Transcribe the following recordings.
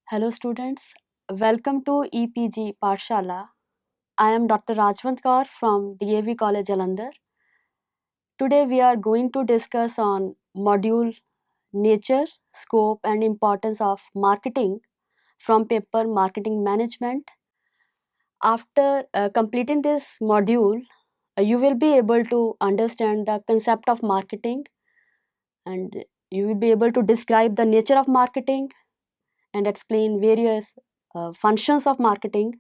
Hello students, welcome to EPG Pathshala. I am Dr. Rajwant Kaur from DAV College Jalandhar. Today we are going to discuss on module nature, scope and importance of marketing from paper marketing management. After completing this module, you will be able to understand the concept of marketing and you will be able to describe the nature of marketing and explain various functions of marketing,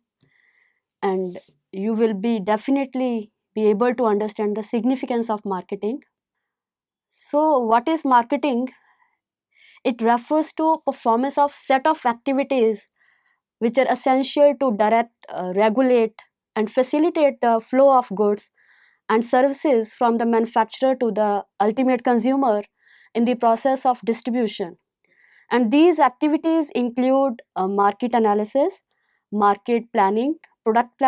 and you will be definitely be able to understand the significance of marketing. So what is marketing? It refers to performance of set of activities which are essential to direct, regulate and facilitate the flow of goods and services from the manufacturer to the ultimate consumer in the process of distribution. And these activities include market analysis, market planning, product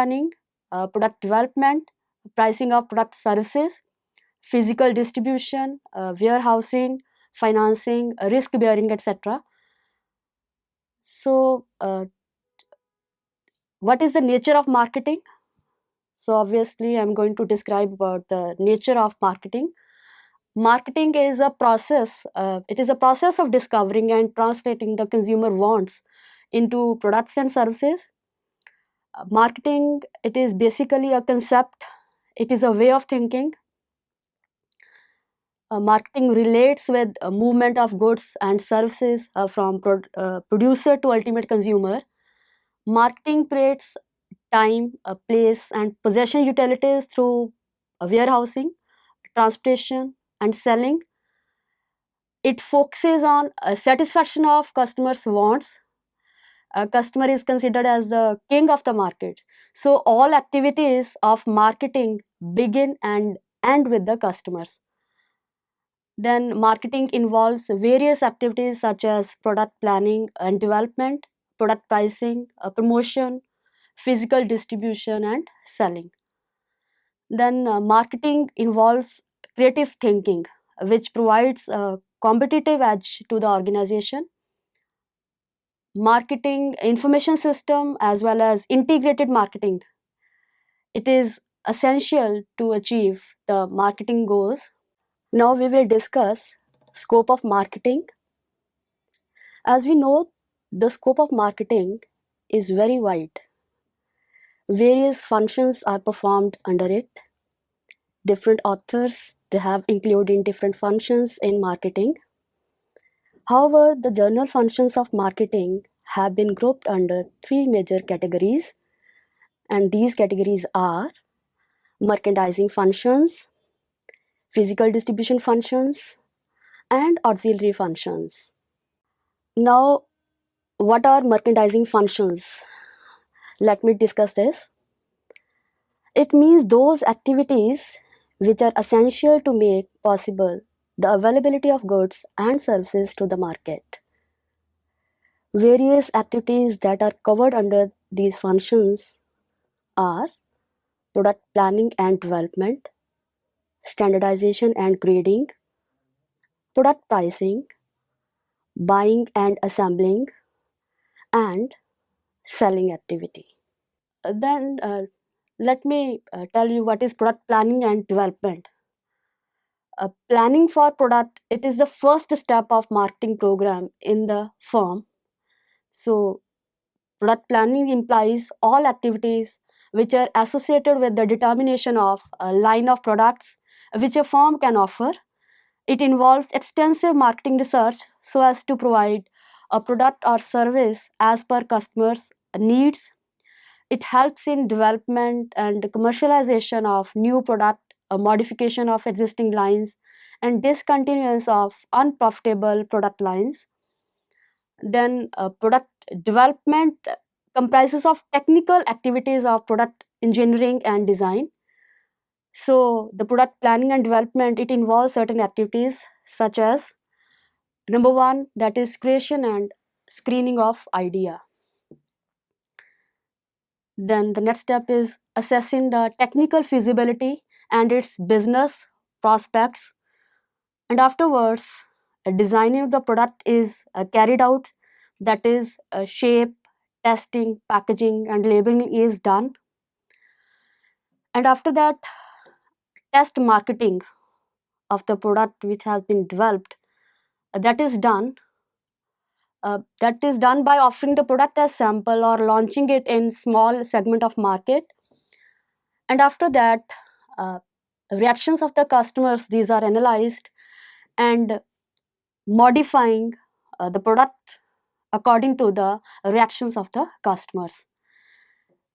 development, pricing of product services, physical distribution, warehousing, financing, risk bearing, etc. So, what is the nature of marketing? So, obviously, I'm going to describe about the nature of marketing. Marketing is a process. It is a process of discovering and translating the consumer wants into products and services. Marketing, it is basically a concept. It is a way of thinking. Marketing relates with movement of goods and services from producer to ultimate consumer. Marketing creates time, place, and possession utilities through warehousing, transportation, and selling. It focuses on satisfaction of customers' wants. A customer is considered as the king of the market. So all activities of marketing begin and end with the customers. Then marketing involves various activities such as product planning and development, product pricing, promotion, physical distribution, and selling. Then marketing involves creative thinking, which provides a competitive edge to the organization. Marketing information system as well as integrated marketing. It is essential to achieve the marketing goals. Now we will discuss scope of marketing. As we know, the scope of marketing is very wide. Various functions are performed under it. Different authors they have included in different functions in marketing. However, the general functions of marketing have been grouped under three major categories, and these categories are merchandising functions, physical distribution functions, and auxiliary functions. Now, what are merchandising functions? Let me discuss this. It means those activities which are essential to make possible the availability of goods and services to the market. Various activities that are covered under these functions are product planning and development, standardization and grading, product pricing, buying and assembling, and selling activity. Then let me tell you what is product planning and development. Planning for product, it is the first step of marketing program in the firm. So product planning implies all activities which are associated with the determination of a line of products which a firm can offer. It involves extensive marketing research so as to provide a product or service as per customers' needs. It helps in development and commercialization of new product, a modification of existing lines, and discontinuance of unprofitable product lines. Then product development comprises of technical activities of product engineering and design. So the product planning and development, it involves certain activities such as number one, that is creation and screening of idea. Then the next step is assessing the technical feasibility and its business prospects. And afterwards, designing of the product is carried out that is shape, testing, packaging, and labeling is done. And after that, test marketing of the product which has been developed, that is done. That is done by offering the product as sample or launching it in small segment of market. And after that, uh, reactions of the customers, these are analyzed, and modifying the product according to the reactions of the customers.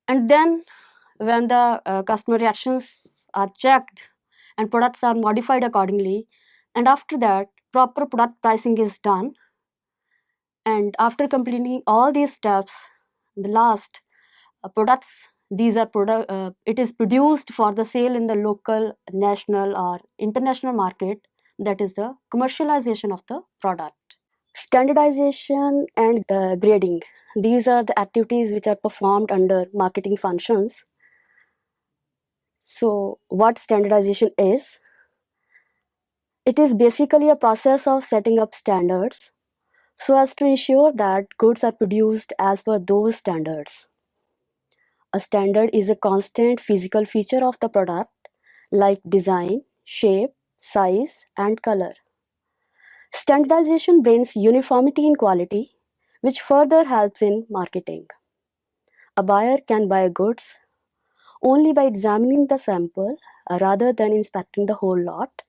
And then when the customer reactions are checked and products are modified accordingly, and after that proper product pricing is done. And after completing all these steps, the last products, these are it is produced for the sale in the local, national, or international market, that is the commercialization of the product. Standardization and grading, these are the activities which are performed under marketing functions. So what standardization is? It is basically a process of setting up standards so as to ensure that goods are produced as per those standards. A standard is a constant physical feature of the product like design, shape, size, and color. Standardization brings uniformity in quality, which further helps in marketing. A buyer can buy goods only by examining the sample rather than inspecting the whole lot.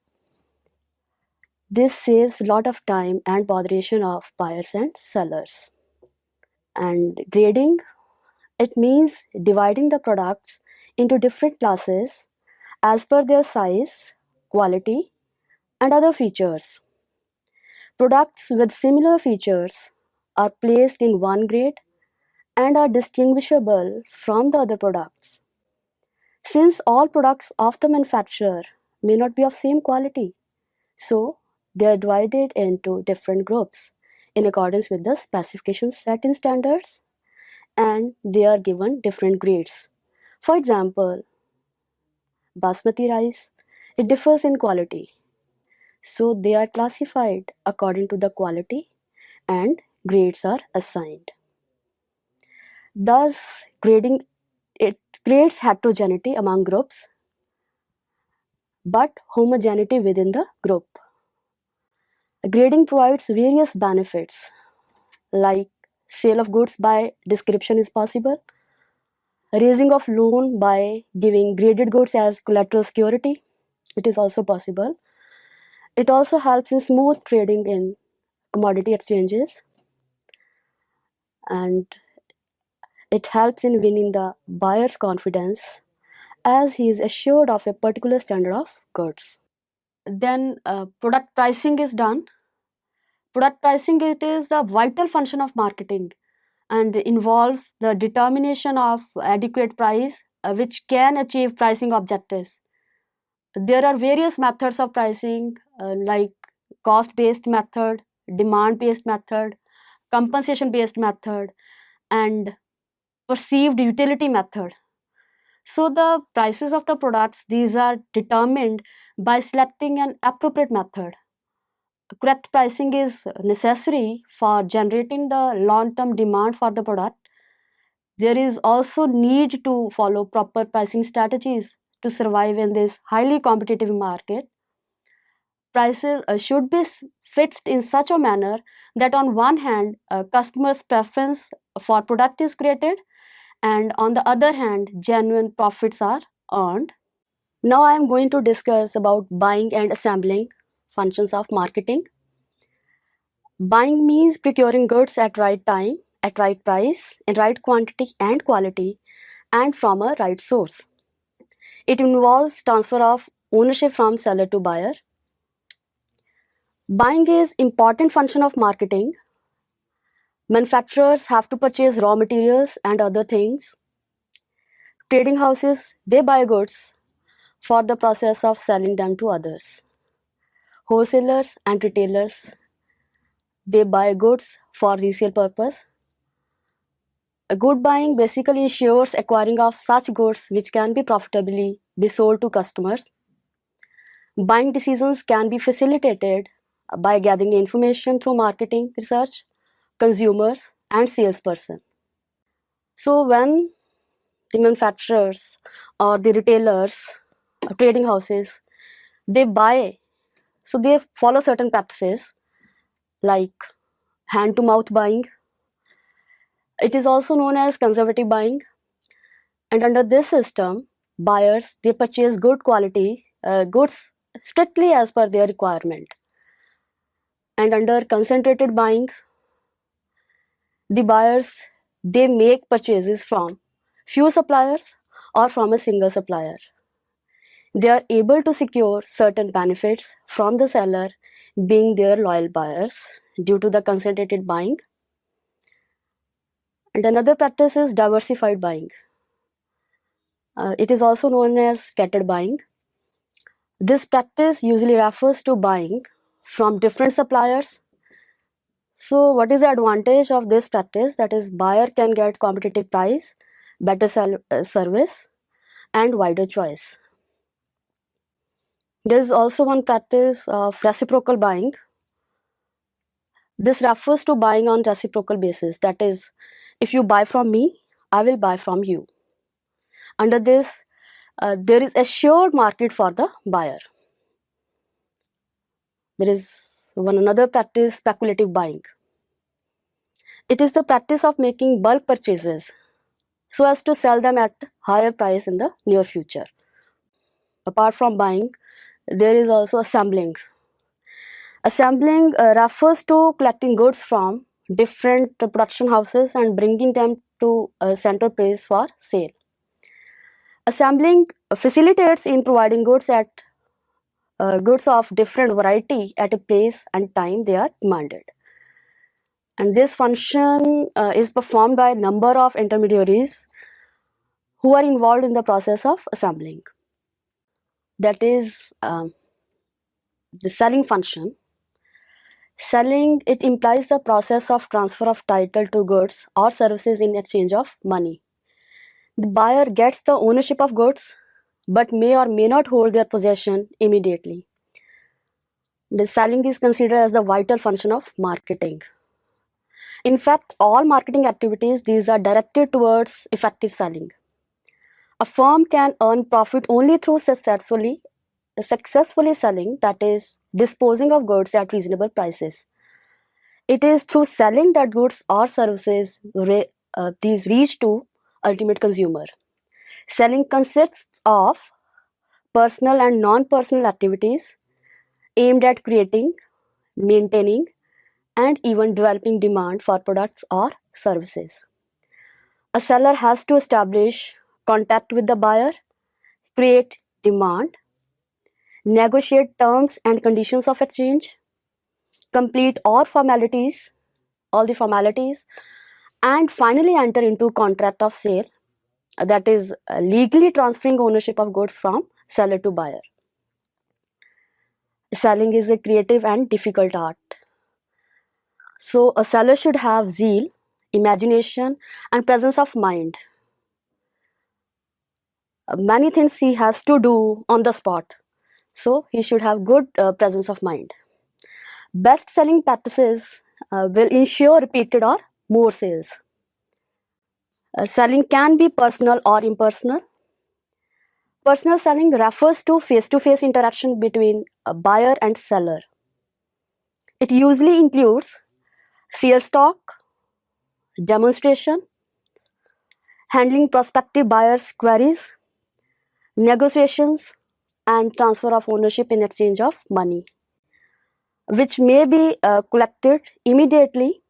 This saves a lot of time and botheration of buyers and sellers. And grading, it means dividing the products into different classes as per their size, quality, and other features. Products with similar features are placed in one grade and are distinguishable from the other products. Since all products of the manufacturer may not be of same quality, so they are divided into different groups in accordance with the specifications set in standards, and they are given different grades. For example, basmati rice, it differs in quality. So they are classified according to the quality and grades are assigned. Thus, grading, it creates heterogeneity among groups but homogeneity within the group. Grading provides various benefits like sale of goods by description is possible, raising of loan by giving graded goods as collateral security, it is also possible. It also helps in smooth trading in commodity exchanges, and it helps in winning the buyer's confidence as he is assured of a particular standard of goods. Then product pricing is done. Product pricing, it is the vital function of marketing and involves the determination of adequate price which can achieve pricing objectives. There are various methods of pricing like cost based method, demand based method, compensation based method, and perceived utility method. So the prices of the products, these are determined by selecting an appropriate method. Correct pricing is necessary for generating the long-term demand for the product. There is also need to follow proper pricing strategies to survive in this highly competitive market. Prices should be fixed in such a manner that on one hand, customers' preference for product is created, and on the other hand, genuine profits are earned. Now I am going to discuss about buying and assembling functions of marketing. Buying means procuring goods at right time, at right price, in right quantity and quality, and from a right source. It involves transfer of ownership from seller to buyer. Buying is important function of marketing. Manufacturers have to purchase raw materials and other things. Trading houses, they buy goods for the process of selling them to others. Wholesalers and retailers, they buy goods for resale purpose. A good buying basically ensures acquiring of such goods which can be profitably be sold to customers. Buying decisions can be facilitated by gathering information through marketing research, consumers, and salesperson. So when the manufacturers or the retailers or trading houses, they buy, so they follow certain practices like hand to mouth buying. It is also known as conservative buying. And under this system, buyers, they purchase good quality goods strictly as per their requirement. And under concentrated buying, the buyers, they make purchases from few suppliers or from a single supplier. They are able to secure certain benefits from the seller being their loyal buyers due to the concentrated buying. And another practice is diversified buying. It is also known as scattered buying. This practice usually refers to buying from different suppliers. So what is the advantage of this practice? That is, buyer can get competitive price, better service, and wider choice. There is also one practice of reciprocal buying. This refers to buying on reciprocal basis. That is, if you buy from me, I will buy from you. Under this, there is assured market for the buyer. There is one another practice, speculative buying. It is the practice of making bulk purchases so as to sell them at higher price in the near future. Apart from buying, there is also assembling. Assembling refers to collecting goods from different production houses and bringing them to a center place for sale. Assembling facilitates in providing goods of different variety at a place and time they are demanded. And this function is performed by a number of intermediaries who are involved in the process of assembling. That is the selling function. Selling, it implies the process of transfer of title to goods or services in exchange of money. The buyer gets the ownership of goods but may or may not hold their possession immediately. The selling is considered as the vital function of marketing. In fact, all marketing activities, these are directed towards effective selling. A firm can earn profit only through successfully selling, that is, disposing of goods at reasonable prices. It is through selling that goods or services these reach to ultimate consumer. Selling consists of personal and non-personal activities aimed at creating, maintaining, and even developing demand for products or services. A seller has to establish contact with the buyer, create demand, negotiate terms and conditions of exchange, complete all the formalities, and finally enter into contract of sale, that is legally transferring ownership of goods from seller to buyer. Selling is a creative and difficult art. So a seller should have zeal, imagination, and presence of mind. Many things he has to do on the spot. So he should have good presence of mind. Best selling practices will ensure repeated or more sales. Selling can be personal or impersonal. Personal selling refers to face-to-face interaction between a buyer and seller. It usually includes sales talk, demonstration, handling prospective buyers' queries, negotiations, and transfer of ownership in exchange of money, which may be collected immediately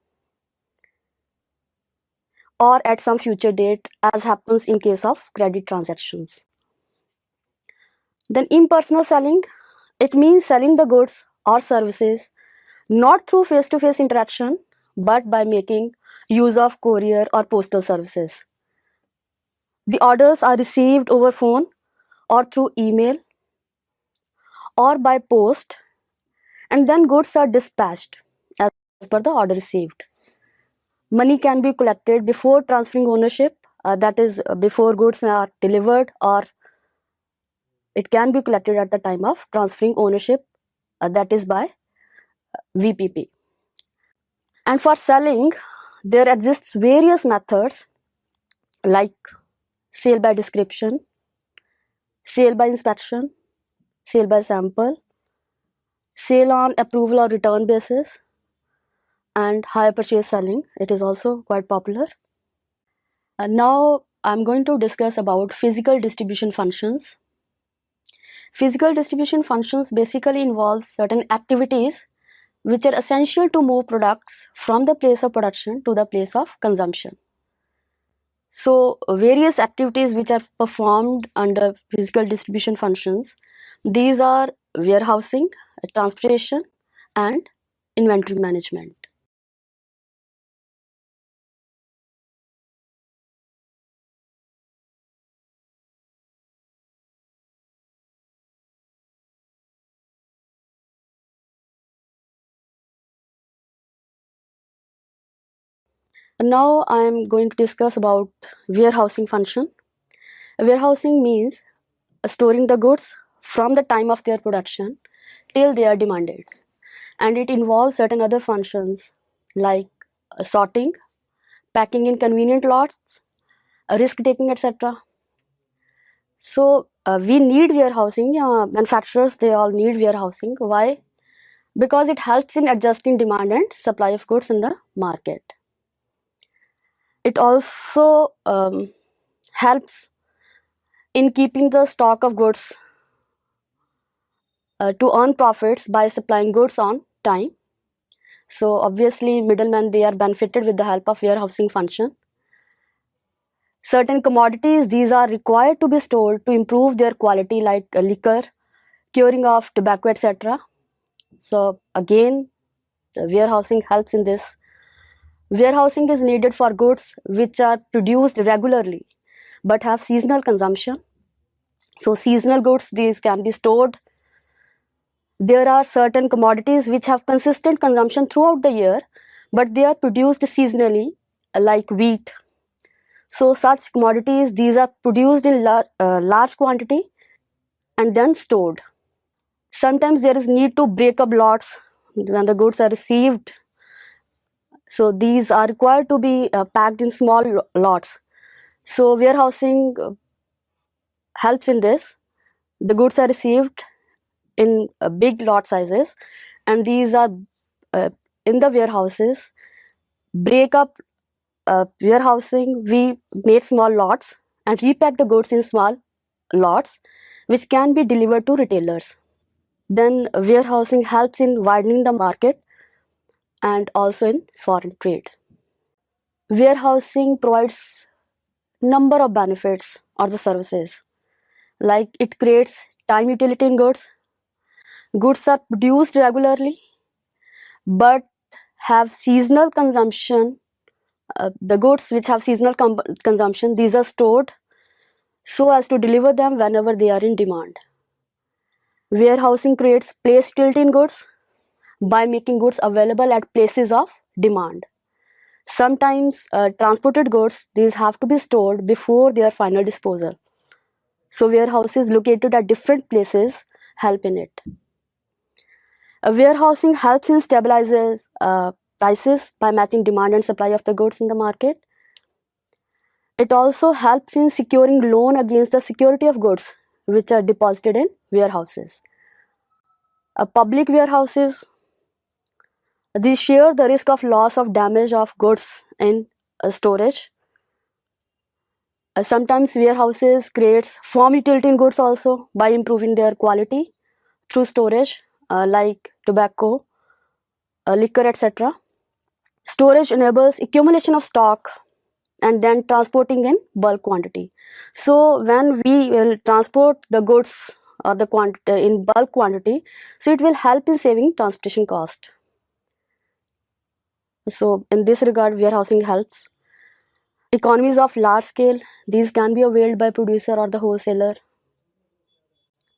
or at some future date, as happens in case of credit transactions. Then impersonal selling, it means selling the goods or services not through face-to-face interaction but by making use of courier or postal services. The orders are received over phone or through email or by post, and then goods are dispatched as per the order received. Money can be collected before transferring ownership, that is before goods are delivered, or it can be collected at the time of transferring ownership, that is by VPP. And for selling, there exists various methods like sale by description, sale by inspection, sale by sample, sale on approval or return basis, and hire purchase selling. It is also quite popular. Now I'm going to discuss about physical distribution functions. Physical distribution functions basically involve certain activities which are essential to move products from the place of production to the place of consumption. So various activities which are performed under physical distribution functions, these are warehousing, transportation, and inventory management. Now I am going to discuss about warehousing function. Warehousing means storing the goods from the time of their production till they are demanded, and it involves certain other functions like sorting, packing in convenient lots, risk taking, etc. So we need warehousing. Manufacturers, they all need warehousing. Why? Because it helps in adjusting demand and supply of goods in the market. It also helps in keeping the stock of goods to earn profits by supplying goods on time. So obviously middlemen, they are benefited with the help of warehousing function. Certain commodities, these are required to be stored to improve their quality, like liquor, curing of tobacco, etc. So again, the warehousing helps in this. Warehousing is needed for goods which are produced regularly but have seasonal consumption. So seasonal goods, these can be stored. There are certain commodities which have consistent consumption throughout the year, but they are produced seasonally, like wheat. So such commodities, these are produced in large quantity and then stored. Sometimes there is need to break up lots when the goods are received. So these are required to be packed in small lots. So warehousing helps in this. The goods are received in big lot sizes, and these are in the warehouses. Break up warehousing, we made small lots and repack the goods in small lots which can be delivered to retailers. Then warehousing helps in widening the market and also in foreign trade. Warehousing provides number of benefits or the services, like it creates time utility in goods. Goods are produced regularly but have seasonal consumption. The goods which have seasonal consumption, these are stored so as to deliver them whenever they are in demand. Warehousing creates place utility in goods by making goods available at places of demand. Sometimes transported goods, these have to be stored before their final disposal. So warehouses located at different places help in it. Warehousing helps in stabilizes prices by matching demand and supply of the goods in the market. It also helps in securing loan against the security of goods which are deposited in warehouses. Public warehouses, these share the risk of loss of damage of goods in storage. Sometimes warehouses creates firm utility in goods also by improving their quality through storage, like tobacco, liquor, etc. Storage enables accumulation of stock and then transporting in bulk quantity. So when we will transport the goods or the in bulk quantity, so it will help in saving transportation cost. So in this regard, warehousing helps. Economies of large scale, these can be availed by producer or the wholesaler.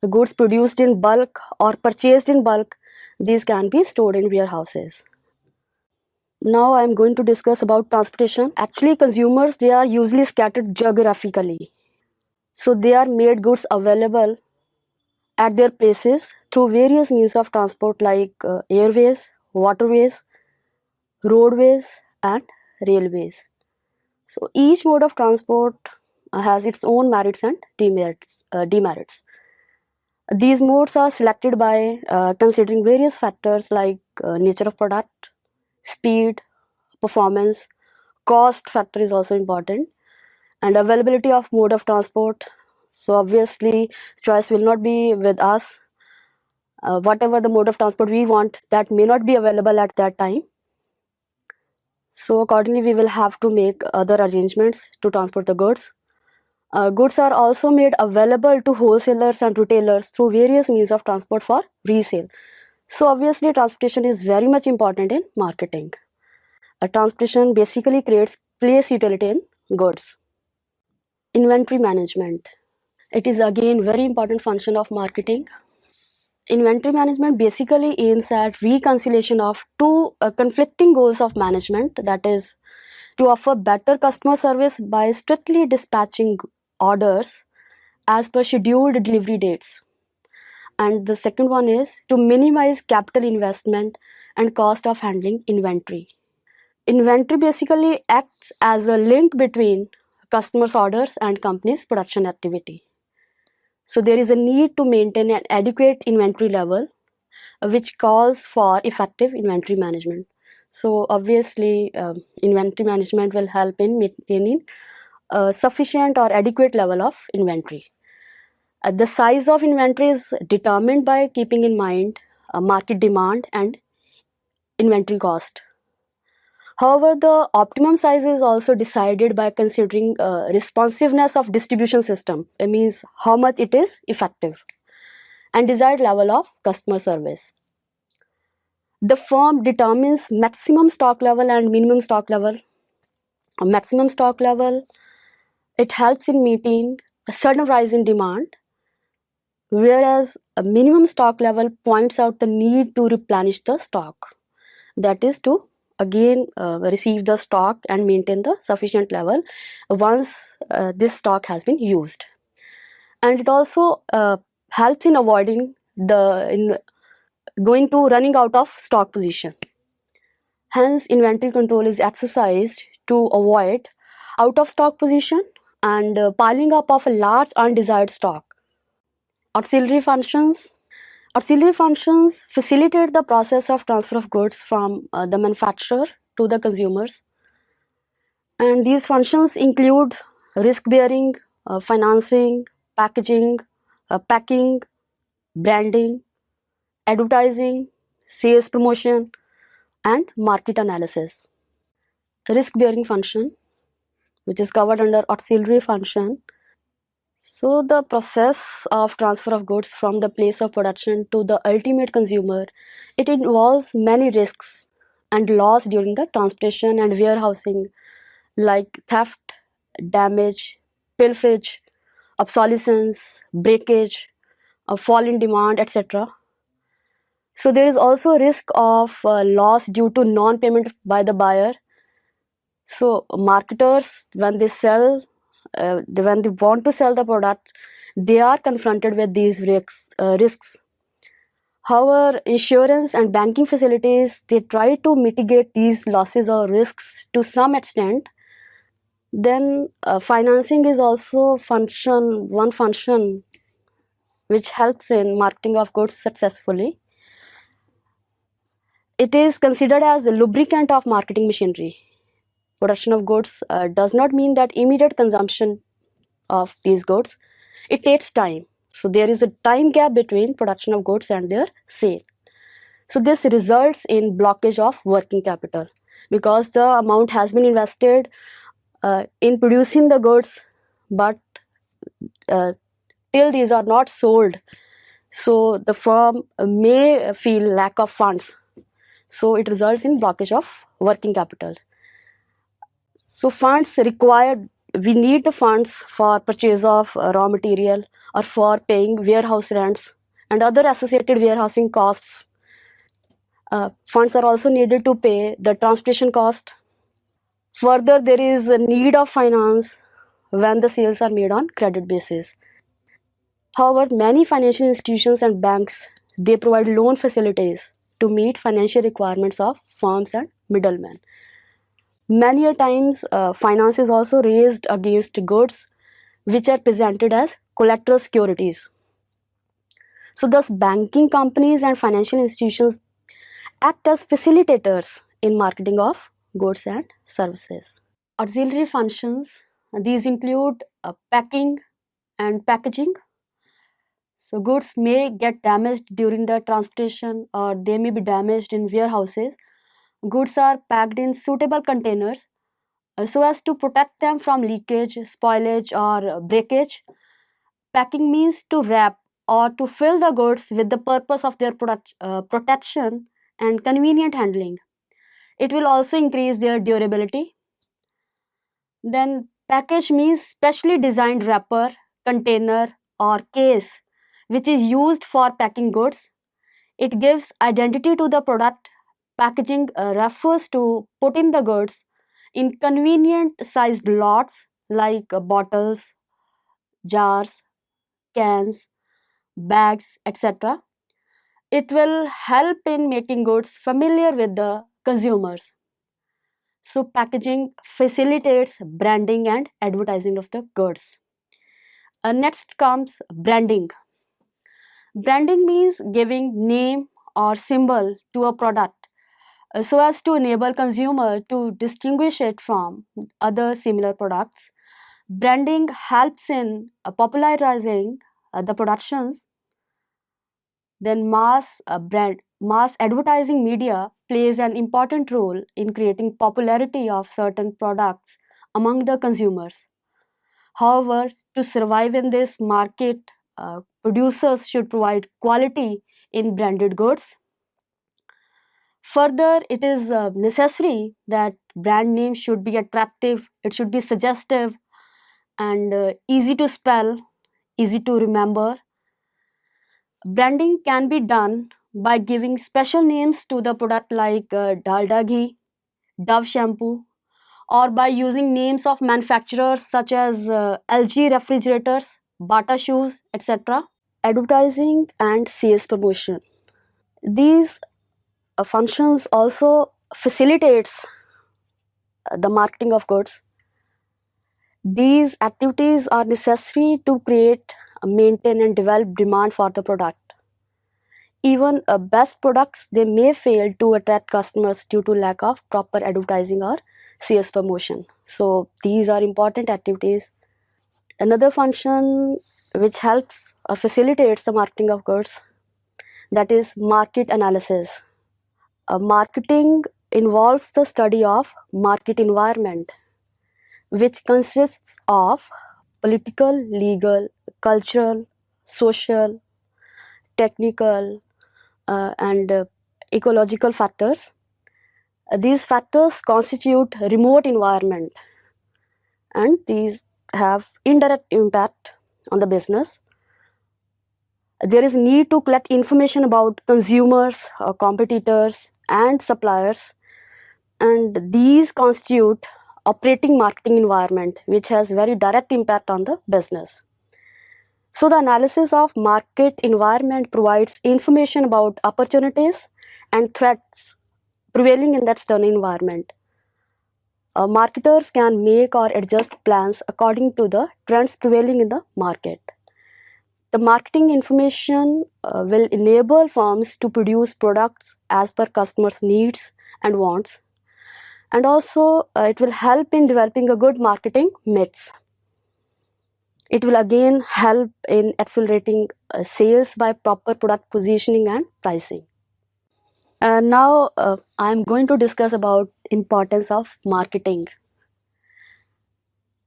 The goods produced in bulk or purchased in bulk, these can be stored in warehouses. Now I am going to discuss about transportation. Actually, consumers, they are usually scattered geographically. So they are made goods available at their places through various means of transport like airways, waterways, roadways, and railways. So each mode of transport has its own merits and demerits. These modes are selected by considering various factors like nature of product, speed, performance, cost factor is also important, and availability of mode of transport. So obviously choice will not be with us. Whatever the mode of transport we want, that may not be available at that time. So accordingly we will have to make other arrangements to transport the goods. Goods are also made available to wholesalers and retailers through various means of transport for resale. So obviously transportation is very much important in marketing. Transportation basically creates place utility in goods. Inventory management. It is again very important function of marketing. Inventory management basically aims at reconciliation of two conflicting goals of management, that is to offer better customer service by strictly dispatching orders as per scheduled delivery dates, and the second one is to minimize capital investment and cost of handling inventory. Inventory basically acts as a link between customers' orders and company's production activity. So there is a need to maintain an adequate inventory level, which calls for effective inventory management. So obviously inventory management will help in maintaining a sufficient or adequate level of inventory. The size of inventory is determined by keeping in mind market demand and inventory cost. However, the optimum size is also decided by considering responsiveness of distribution system. It means how much it is effective, and desired level of customer service. The firm determines maximum stock level and minimum stock level. A maximum stock level, it helps in meeting a sudden rise in demand, whereas a minimum stock level points out the need to replenish the stock. That is to again receive the stock and maintain the sufficient level once this stock has been used. And it also helps in avoiding going to running out of stock position. Hence, inventory control is exercised to avoid out of stock position and piling up of a large undesired stock. Auxiliary functions. Auxiliary functions facilitate the process of transfer of goods from the manufacturer to the consumers. And these functions include risk bearing, financing, packaging, packing, branding, advertising, sales promotion, and market analysis. Risk bearing function, which is covered under auxiliary function. So the process of transfer of goods from the place of production to the ultimate consumer, it involves many risks and loss during the transportation and warehousing, like theft, damage, pilferage, obsolescence, breakage, a fall in demand, etc. So there is also a risk of loss due to non-payment by the buyer. So marketers, when they sell, when they want to sell the product, they are confronted with these risks. However, insurance and banking facilities, they try to mitigate these losses or risks to some extent. Then financing is also one function which helps in marketing of goods successfully. It is considered as a lubricant of marketing machinery. Production of goods does not mean that immediate consumption of these goods. It takes time. So there is a time gap between production of goods and their sale. So this results in blockage of working capital because the amount has been invested in producing the goods, but till these are not sold, so the firm may feel lack of funds. So it results in blockage of working capital. So funds required, we need the funds for purchase of raw material or for paying warehouse rents and other associated warehousing costs. Funds are also needed to pay the transportation cost. Further, there is a need of finance when the sales are made on credit basis. However, many financial institutions and banks, they provide loan facilities to meet financial requirements of firms and middlemen. Many a times, finance is also raised against goods which are presented as collateral securities. So, thus, banking companies and financial institutions act as facilitators in marketing of goods and services. Auxiliary functions, these include packing and packaging. So, goods may get damaged during the transportation or they may be damaged in warehouses. Goods are packed in suitable containers so as to protect them from leakage, spoilage, or breakage. Packing means to wrap or to fill the goods with the purpose of their protection and convenient handling. It will also increase their durability. Then, package means specially designed wrapper, container, or case which is used for packing goods. It gives identity to the product. Packaging refers to putting the goods in convenient sized lots like bottles, jars, cans, bags, etc. It will help in making goods familiar with the consumers. So, packaging facilitates branding and advertising of the goods. Next comes branding. Branding means giving name or symbol to a product so as to enable consumer to distinguish it from other similar products. Branding helps in popularizing the productions. Then mass advertising media plays an important role in creating popularity of certain products among the consumers. However, to survive in this market, producers should provide quality in branded goods. Further, it is necessary that brand name should be attractive, it should be suggestive and easy to spell, easy to remember. Branding can be done by giving special names to the product like Dalda ghee, Dove shampoo, or by using names of manufacturers such as LG refrigerators, Bata shoes, etc. Advertising and sales promotion. These functions also facilitates the marketing of goods. These activities are necessary to create, maintain and develop demand for the product. Even best products, they may fail to attract customers due to lack of proper advertising or sales promotion. So these are important activities. Another function which helps or facilitates the marketing of goods, that is market analysis. Marketing involves the study of market environment, which consists of political, legal, cultural, social, technical, and ecological factors. These factors constitute remote environment and these have indirect impact on the business. There is need to collect information about consumers, competitors and suppliers, and these constitute operating marketing environment which has very direct impact on the business. So the analysis of market environment provides information about opportunities and threats prevailing in that external environment. Marketers can make or adjust plans according to the trends prevailing in the market. The marketing information will enable firms to produce products as per customers' needs and wants, and also it will help in developing a good marketing mix. It will again help in accelerating sales by proper product positioning and pricing. Now I am going to discuss about importance of marketing.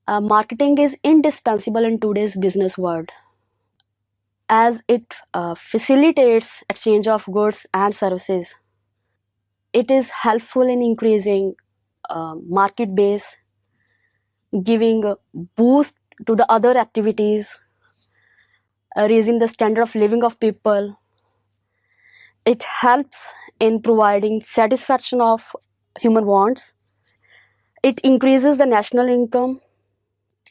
Marketing is indispensable in today's business world as it facilitates exchange of goods and services. It is helpful in increasing market base, giving a boost to the other activities, raising the standard of living of people. It helps in providing satisfaction of human wants. It increases the national income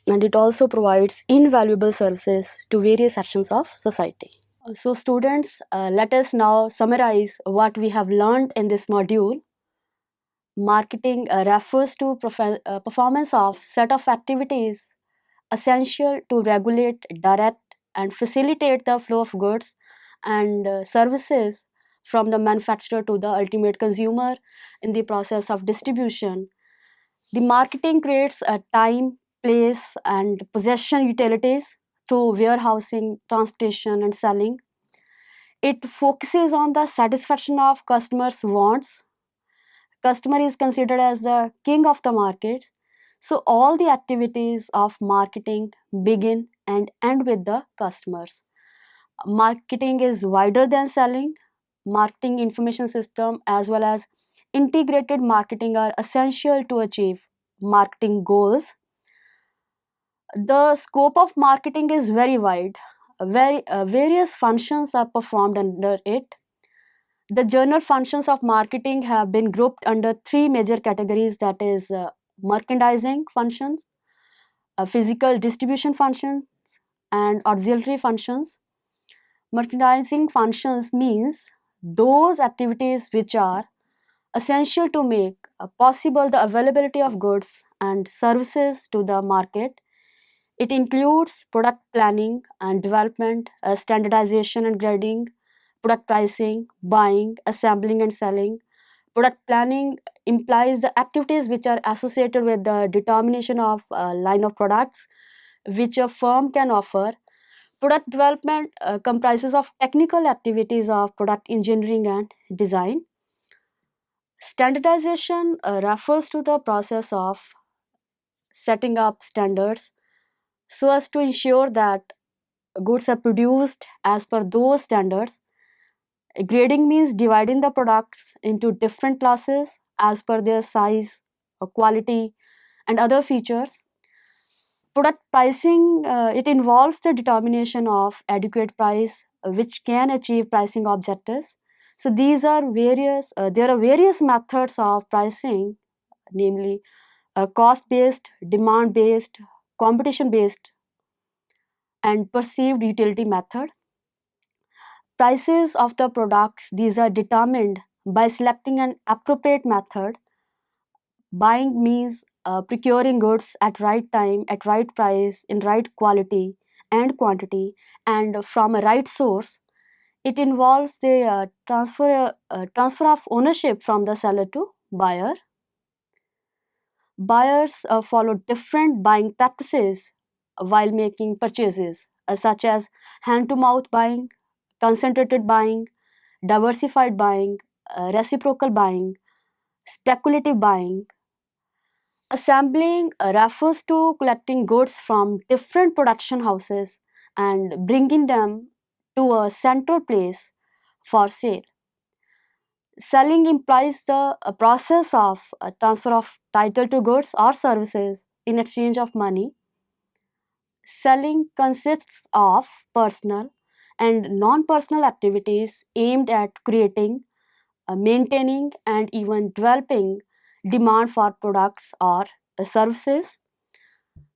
and it also provides invaluable services to various sections of society. So students, let us now summarize what we have learned in this module. Marketing refers to performance of set of activities essential to regulate, direct, and facilitate the flow of goods and services from the manufacturer to the ultimate consumer in the process of distribution. The marketing creates a time, place, and possession utilities through warehousing, transportation, and selling. It focuses on the satisfaction of customers' wants. Customer is considered as the king of the market. So all the activities of marketing begin and end with the customers. Marketing is wider than selling. Marketing information system as well as integrated marketing are essential to achieve marketing goals. The scope of marketing is very wide. Various functions are performed under it. The general functions of marketing have been grouped under three major categories, that is merchandising functions, physical distribution functions, and auxiliary functions. Merchandising functions means those activities which are essential to make possible the availability of goods and services to the market. It includes product planning and development, standardization and grading, product pricing, buying, assembling, and selling. Product planning implies the activities which are associated with the determination of a line of products which a firm can offer. Product development comprises of technical activities of product engineering and design. Standardization refers to the process of setting up standards so as to ensure that goods are produced as per those standards. Grading means dividing the products into different classes as per their size, quality, and other features. Product pricing, it involves the determination of adequate price which can achieve pricing objectives. So these are various. There are various methods of pricing, namely cost based, demand based, competition based, and perceived utility method. Prices of the products, these are determined by selecting an appropriate method. Buying means procuring goods at right time, at right price, in right quality and quantity, and from a right source. It involves the transfer of ownership from the seller to buyer. Buyers follow different buying practices while making purchases, such as hand to mouth buying, concentrated buying, diversified buying, reciprocal buying, speculative buying. Assembling refers to collecting goods from different production houses and bringing them to a central place for sale. Selling implies the process of transfer of title to goods or services in exchange of money. Selling consists of personal and non personal activities aimed at creating, maintaining, and even developing demand for products or services.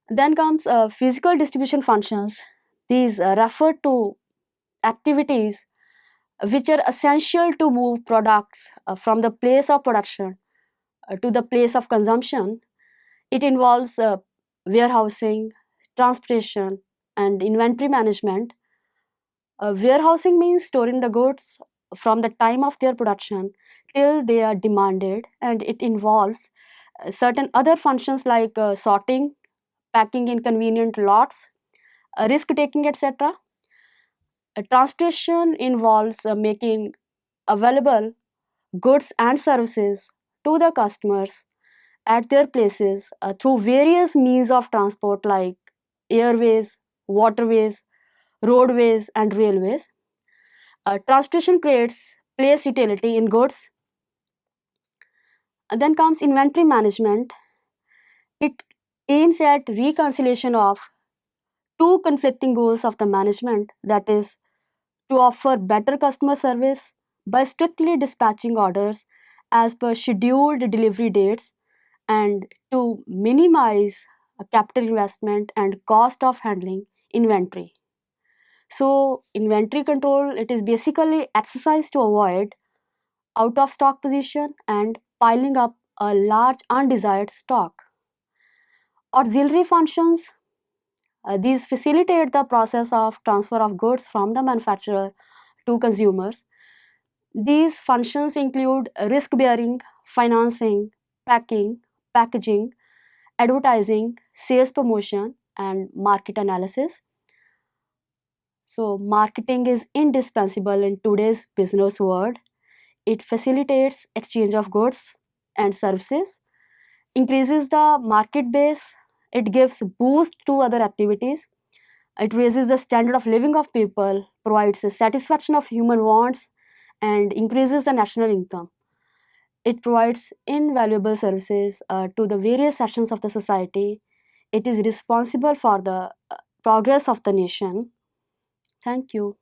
Then comes physical distribution functions. These refer to activities which are essential to move products from the place of production to the place of consumption. It involves warehousing, transportation, and inventory management. Warehousing means storing the goods from the time of their production till they are demanded, and it involves certain other functions like sorting, packing in convenient lots, risk taking, etc. Transportation involves making available goods and services to the customers at their places through various means of transport like airways, waterways, roadways, and railways. Transportation creates place utility in goods. And then comes inventory management. It aims at reconciliation of two conflicting goals of the management, that is, to offer better customer service by strictly dispatching orders as per scheduled delivery dates and to minimize capital investment and cost of handling inventory. So inventory control, it is basically exercise to avoid out of stock position and piling up a large undesired stock. Auxiliary functions, these facilitate the process of transfer of goods from the manufacturer to consumers. These functions include risk bearing, financing, packing, packaging, advertising, sales promotion, and market analysis. So, marketing is indispensable in today's business world. It facilitates exchange of goods and services, increases the market base, it gives boost to other activities, it raises the standard of living of people, provides a satisfaction of human wants, and increases the national income. It provides invaluable services to the various sections of the society. It is responsible for the progress of the nation. Thank you.